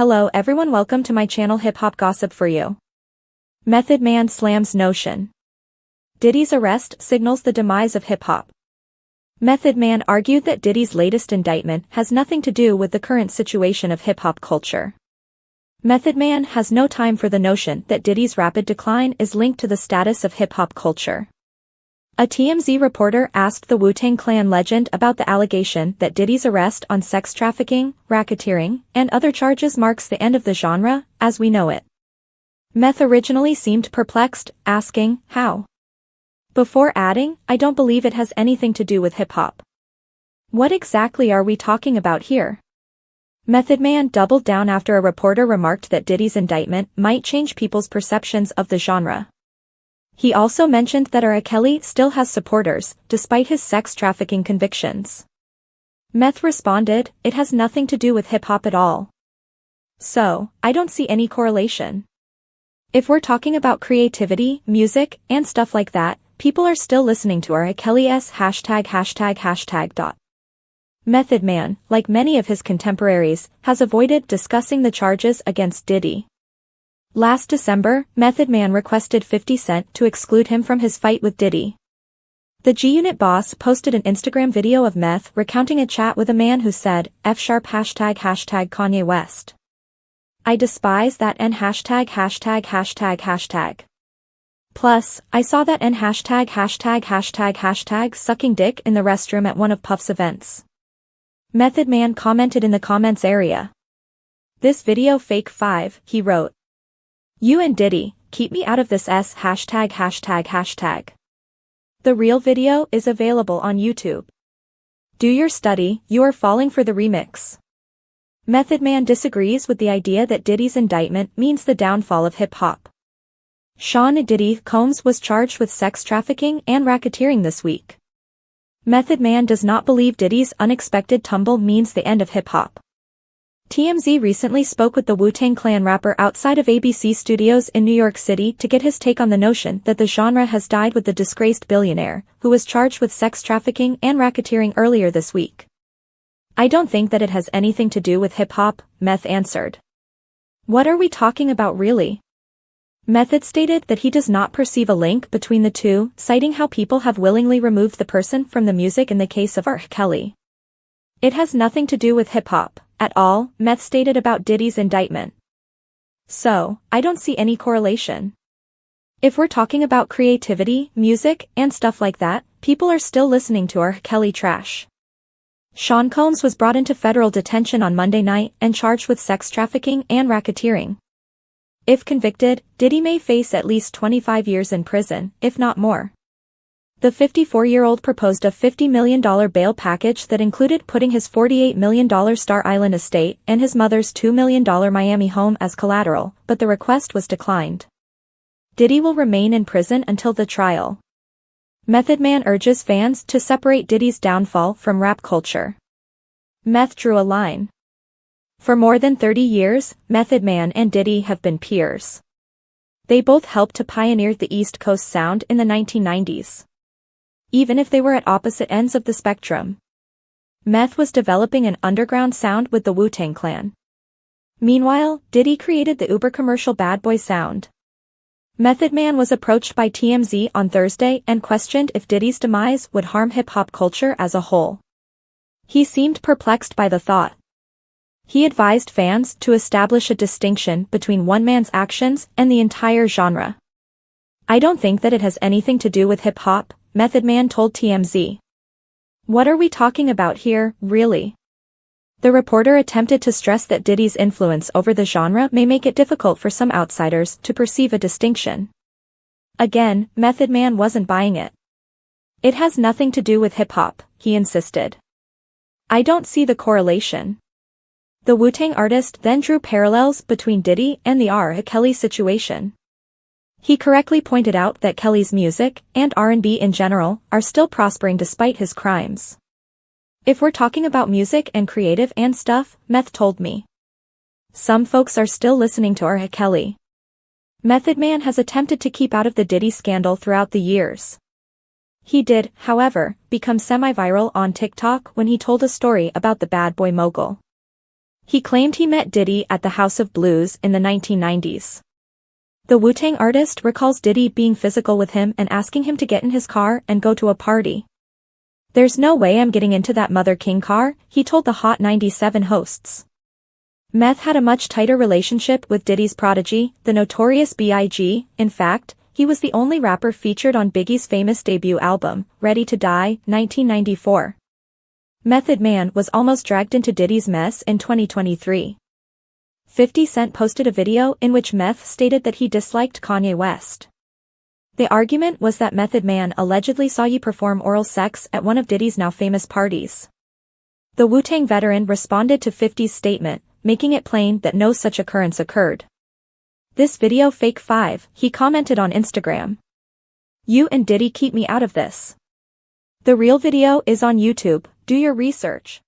Hello everyone, welcome to my channel Hip Hop Gossip for you. Method Man slams notion. Diddy's arrest signals the demise of hip hop. Method Man argued that Diddy's latest indictment has nothing to do with the current situation of hip hop culture. Method Man has no time for the notion that Diddy's rapid decline is linked to the status of hip hop culture. A TMZ reporter asked the Wu-Tang Clan legend about the allegation that Diddy's arrest on sex trafficking, racketeering, and other charges marks the end of the genre, as we know it. Meth originally seemed perplexed, asking, how? Before adding, I don't believe it has anything to do with hip-hop. What exactly are we talking about here? Method Man doubled down after a reporter remarked that Diddy's indictment might change people's perceptions of the genre. He also mentioned that R. Kelly still has supporters, despite his sex trafficking convictions. Meth responded, it has nothing to do with hip-hop at all. So, I don't see any correlation. If we're talking about creativity, music, and stuff like that, people are still listening to R. Kelly's ####. Method Man, like many of his contemporaries, has avoided discussing the charges against Diddy. Last December, Method Man requested 50 Cent to exclude him from his fight with Diddy. The G-Unit boss posted an Instagram video of Meth recounting a chat with a man who said, F# #Kanye West. I despise that N #####. Plus, I saw that N ##### sucking dick in the restroom at one of Puff's events. Method Man commented in the comments area. This video fake 5, he wrote. You and Diddy, keep me out of this ####. The real video is available on YouTube. Do your study, you are falling for the remix. Method Man disagrees with the idea that Diddy's indictment means the downfall of hip-hop. Sean Diddy Combs was charged with sex trafficking and racketeering this week. Method Man does not believe Diddy's unexpected tumble means the end of hip-hop. TMZ recently spoke with the Wu-Tang Clan rapper outside of ABC Studios in New York City to get his take on the notion that the genre has died with the disgraced billionaire, who was charged with sex trafficking and racketeering earlier this week. I don't think that it has anything to do with hip-hop, Meth answered. What are we talking about really? Method stated that he does not perceive a link between the two, citing how people have willingly removed the person from the music in the case of R. Kelly. It has nothing to do with hip-hop at all, Meth stated about Diddy's indictment. So, I don't see any correlation. If we're talking about creativity, music, and stuff like that, people are still listening to R. Kelly trash. Sean Combs was brought into federal detention on Monday night and charged with sex trafficking and racketeering. If convicted, Diddy may face at least 25 years in prison, if not more. The 54-year-old proposed a $50 million bail package that included putting his $48 million Star Island estate and his mother's $2 million Miami home as collateral, but the request was declined. Diddy will remain in prison until the trial. Method Man urges fans to separate Diddy's downfall from rap culture. Meth drew a line. For more than 30 years, Method Man and Diddy have been peers. They both helped to pioneer the East Coast sound in the 1990s. Even if they were at opposite ends of the spectrum. Meth was developing an underground sound with the Wu-Tang Clan. Meanwhile, Diddy created the uber-commercial bad boy sound. Method Man was approached by TMZ on Thursday and questioned if Diddy's demise would harm hip-hop culture as a whole. He seemed perplexed by the thought. He advised fans to establish a distinction between one man's actions and the entire genre. I don't think that it has anything to do with hip-hop, Method Man told TMZ. What are we talking about here, really? The reporter attempted to stress that Diddy's influence over the genre may make it difficult for some outsiders to perceive a distinction. Again, Method Man wasn't buying it. It has nothing to do with hip-hop, he insisted. I don't see the correlation. The Wu-Tang artist then drew parallels between Diddy and the R. Kelly situation. He correctly pointed out that Kelly's music, and R&B in general, are still prospering despite his crimes. If we're talking about music and creative and stuff, Meth told me. Some folks are still listening to R. Kelly. Method Man has attempted to keep out of the Diddy scandal throughout the years. He did, however, become semi-viral on TikTok when he told a story about the bad boy mogul. He claimed he met Diddy at the House of Blues in the 1990s. The Wu-Tang artist recalls Diddy being physical with him and asking him to get in his car and go to a party. "There's no way I'm getting into that Mother King car," he told the Hot 97 hosts. Meth had a much tighter relationship with Diddy's prodigy, the Notorious B.I.G. In fact, he was the only rapper featured on Biggie's famous debut album, Ready to Die, 1994. Method Man was almost dragged into Diddy's mess in 2023. 50 Cent posted a video in which Meth stated that he disliked Kanye West. The argument was that Method Man allegedly saw Ye perform oral sex at one of Diddy's now famous parties. The Wu-Tang veteran responded to 50's statement, making it plain that no such occurrence occurred. "This video fake 5, he commented on Instagram. "You and Diddy keep me out of this. The real video is on YouTube, do your research."